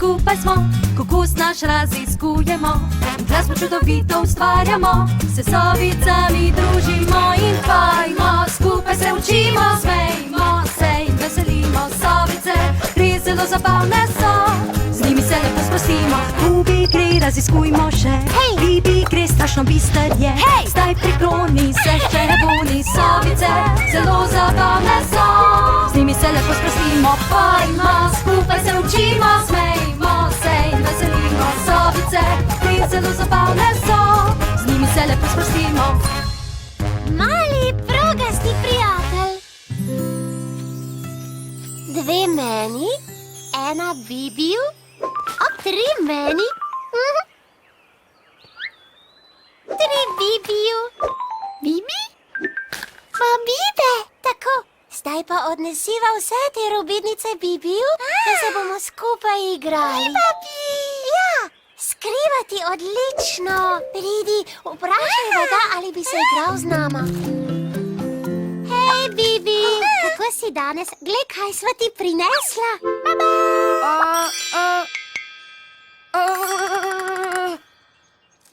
skupaj smo, kokus naš raziskujemo in glasbo čudovito ustvarjamo. Se sovicami družimo in pojmo, skupaj se učimo, smejmo se in veselimo. Sovice res zelo zabavne so, z njimi se lepo sprostimo. Bubi gre, raziskujmo še, Bibi gre, strašno bister je. Zdaj prikloni se še boni, sovice zelo zabavne so, z njimi se lepo sprostimo. Pojmo, skupaj se učimo, smejmo se in veselimo. Sovice res zelo zabavne so, z njimi se lepo sprostimo. Mali progasti prijatelj. Dve meni, ena Bibiju, tri meni, tri Bibiju. Bibi? Pa Bibe, tako. Zdaj pa odnesiva vse te robidnice Bibiju, da se bomo skupaj igrali. Ja, skrivati odlično. Pridi, vprašajva ga, ali bi se igral z nama. Hej, Bibi, kako si danes? Glej, kaj sva ti prinesla.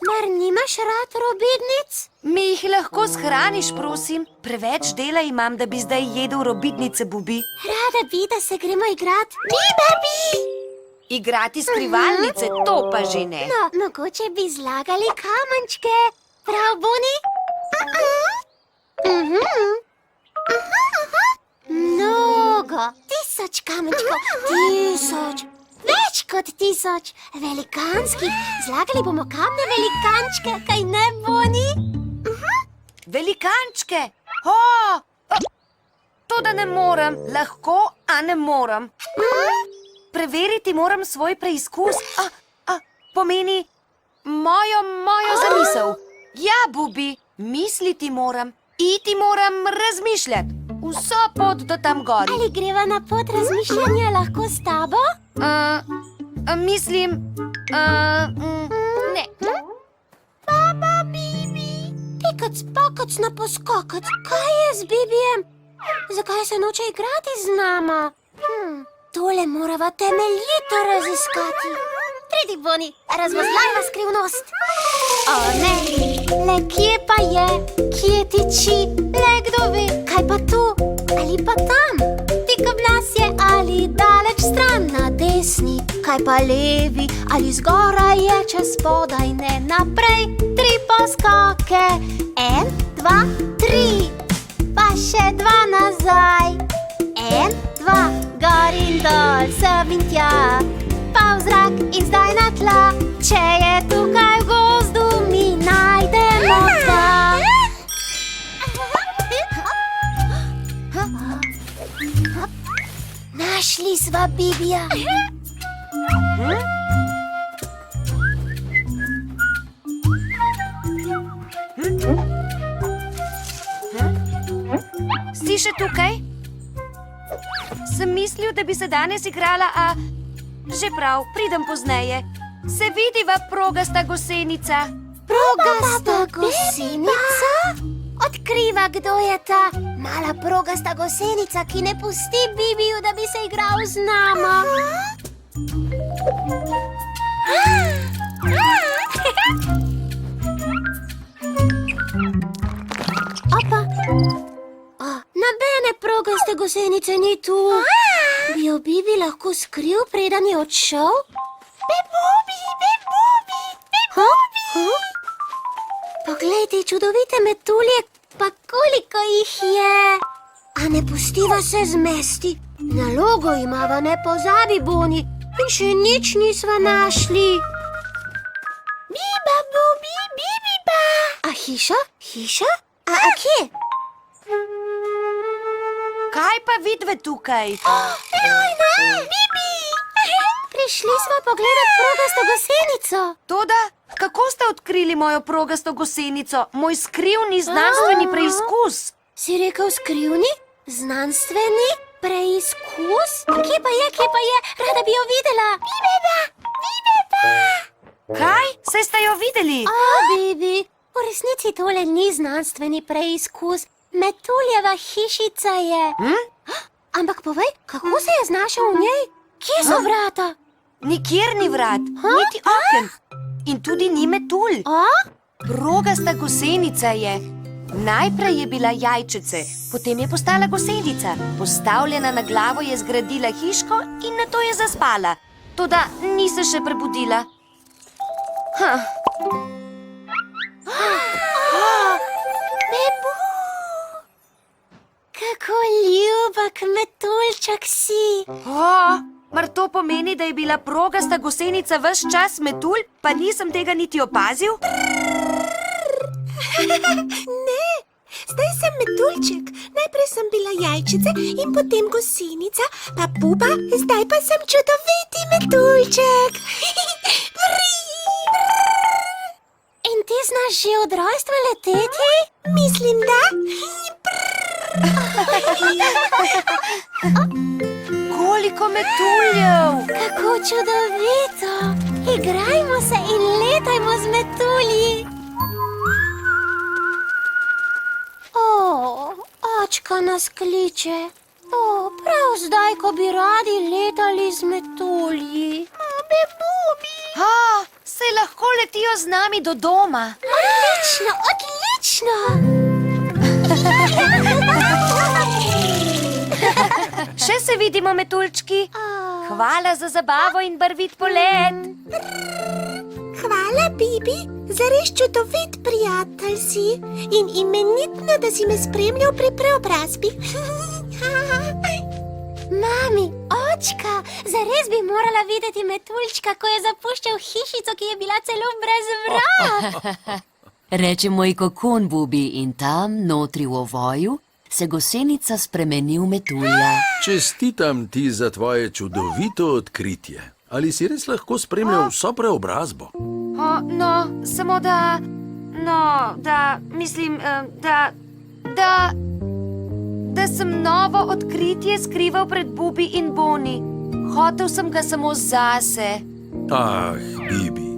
Mar nimaš rad robidnic? Mi jih lahko shraniš, prosim? Preveč dela imam, da bi zdaj jedel robidnice, Bubi. Rada bi, da se gremo igrat. Bibi! Igrati skrivalnice, to pa že ne. No, mogoče bi zlagali kamenčke. Prav, Boni? Mnogo. 1000 kamenčkov. 1000. Več kot 1000. Velikanskih. Zlagali bomo kamne velikančke, kaj ne, Boni? Velikančke? To, da ne morem. Lahko, a ne morem. Preveriti moram svoj preizkus. Pomeni mojo zamisel. Ja, Bubi, misliti moram. Iti moram razmišljati. Vso pot do tam gori. Ali greva na pot razmišljanja lahko s tabo? Mislim... ne. Baba, Bibi. Pikac, pakac na poskokac. Kaj je z Bibijem? Zakaj se noče igrati z nama? Tole morava temeljito raziskati. Pridi, Boni, razvozlajva skrivnost. O ne, le kje pa je, kje tiči, le kdo ve, kaj pa tu ali pa tam. Tik ob nas je ali daleč stran na desni, kaj pa levi ali zgoraj je, če spodaj ne naprej. 3 poskoke, 1, 2, 3, pa še 2 nazaj. 1, 2, gor in dol, sem in tja, pa v zrak in zdaj na tla. Če je tukaj v gozdu, mi najdemo tla. Našli sva Bibija. Si še tukaj? Sem mislil, da bi se danes igrala, a že prav, pridem pozneje. Se vidiva, progasta gosenica. Progasta gosenica? Odkriva, kdo je ta mala progasta gosenica, ki ne pusti Bibiju, da bi se igral z nama. Opa. Nobene progaste gosenice ni tu. Bi jo Bibi lahko skril, preden je odšel? Bebubi! Poglej, te čudovite metulje, pa koliko jih je. A ne pustiva se zmesti. Nalogo imava, ne pozabi, Boni. In še nič nisva našli. Biba, Bubi, Bibi pa. A hiša? Hiša? A kje? Kaj pa vidve tukaj? Bibi! Prišli smo pogledat progasto gosenico. Toda, kako ste odkrili mojo progasto gosenico? Moj skrivni znanstveni preizkus? Si rekel skrivni? Znanstveni preizkus? Kje pa je? Rada bi jo videla. Bibi pa! Kaj? Saj ste jo videli? Bibi, v resnici tole ni znanstveni preizkus. Metuljeva hišica je. Ampak povej, kako se je znašel v njej? Kje so vrata? Nikjer ni vrat, niti oken. In tudi ni metulj. Progasta gosenica je. Najprej je bila jajčice, potem je postala gosenica. Postavljena na glavo je zgradila hiško in nato je zaspala. Toda ni se še prebudila. Bebu! Kako ljubak metuljček si! Mar to pomeni, da je bila progasta gosenica ves čas metulj, pa nisem tega niti opazil? Ne, zdaj sem metuljček. Najprej sem bila jajčica in potem gosenica, pa pupa, zdaj pa sem čudoviti metuljček. In ti znaš že od rojstva leteti? Mislim, da. Koliko metuljev! Kako čudovito! Igrajmo se in letajmo z metulji. Očka nas kliče. Prav zdaj, ko bi radi letali z metulji. Bebubi! Saj lahko letijo z nami do doma. Odlično, odlično! Še se vidimo, metuljčki. Hvala za zabavo in barvit polet. Hvala, Bibi. Zares čudovit prijatelj si. In imenitno, da si me spremljal pri preobrazbi. Mami, očka, zares bi morala videti metuljčka, ko je zapuščal hišico, ki je bila celo brez vrat. Reče moj kokon, Bubi, in tam, notri v ovoju, se gosenica spremeni v metulja. Čestitam ti za tvoje čudovito odkritje. Ali si res lahko spremljal vso preobrazbo? Samo da... mislim, da sem novo odkritje skrival pred Bubi in Boni. Hotel sem ga samo zase. Bibi,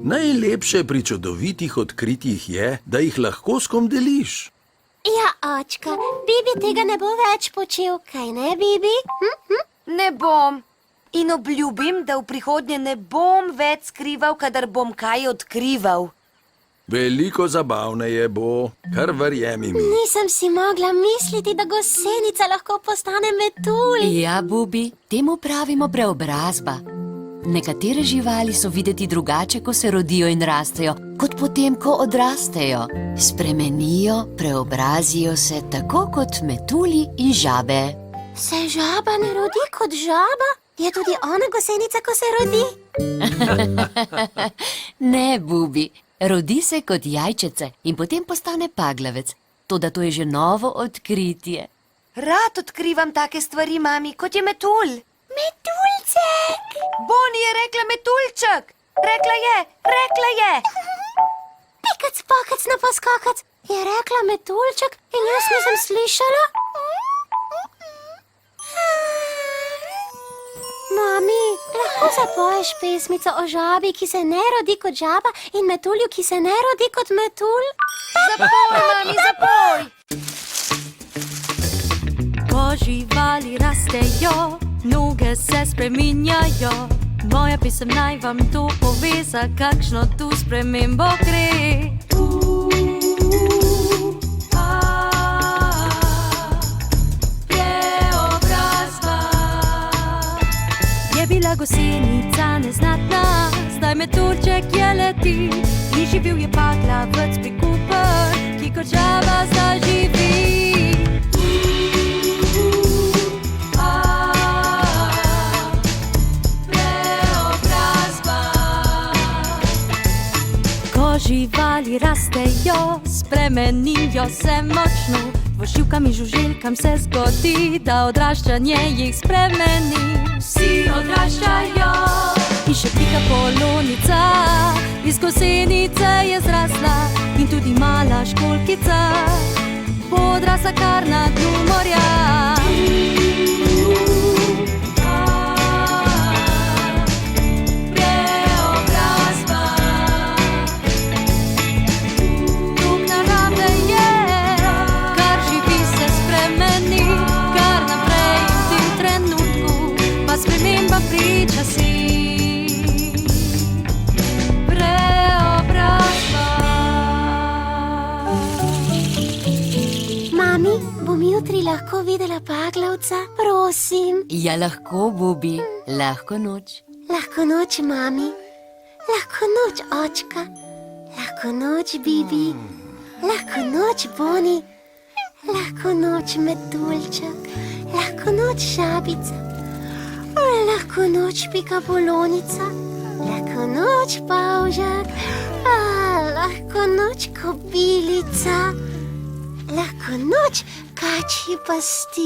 najlepše pri čudovitih odkritjih je, da jih lahko s kom deliš. Ja, očka, Bibi tega ne bo več počel, kaj ne, Bibi? Ne bom. In obljubim, da v prihodnje ne bom več skrival, kadar bom kaj odkrival. Veliko zabavneje bo, kar verjemi mi. Nisem si mogla misliti, da gosenica lahko postane metulj. Ja, Bubi, temu pravimo preobrazba. Nekatere živali so videti drugače, ko se rodijo in rastejo, kot potem, ko odrastejo. Spremenijo, preobrazijo se tako kot metulji in žabe. Se žaba ne rodi kot žaba? Je tudi ona gosenica, ko se rodi? Ne, Bubi, rodi se kot jajčece in potem postane paglavec. Toda to je že novo odkritje. Rad odkrivam take stvari, mami, kot je metulj. Metuljček! Boni je rekla metuljček. Rekla je. Pikac, pakac na poskokac. Je rekla metuljček in jaz nisem slišala? Mami, lahko zapoješ pesmico o žabi, ki se ne rodi kot žaba, in metulju, ki se ne rodi kot metulj? Zapoj, mami, zapoj. Ko živali rastejo, noge se spreminjajo. Moja pesem naj vam to pove, za kakšno tu spremembo gre. Je bila gosenica neznatna, zdaj metuljček je leti. In živel je paglavec prikupen, ki kot žaba zdaj živi. Preobrazba. Ko živali rastejo, spremenijo se močno. Voščivkam in žuželjkam se zgodi, da odraščanje jih spremeni. Vsi odraščajo in še pika polonica, iz gosenice je zrasla in tudi mala školjkica bo odrasla kar na dnu morja. Sprememba priča si. Mami, bom jutri lahko videla Paglavca? Prosim. Ja, lahko, Bubi, lahko noč. Lahko noč, mami. Lahko noč, očka. Lahko noč, Bibi. Lahko noč, Boni. Lahko noč, Metuljček. Lahko noč, Šabica. Lahko noč, Pikapolonica. Lahko noč, Pavžak. Lahko noč, Kobilica. Lahko noč, Kačji pastir.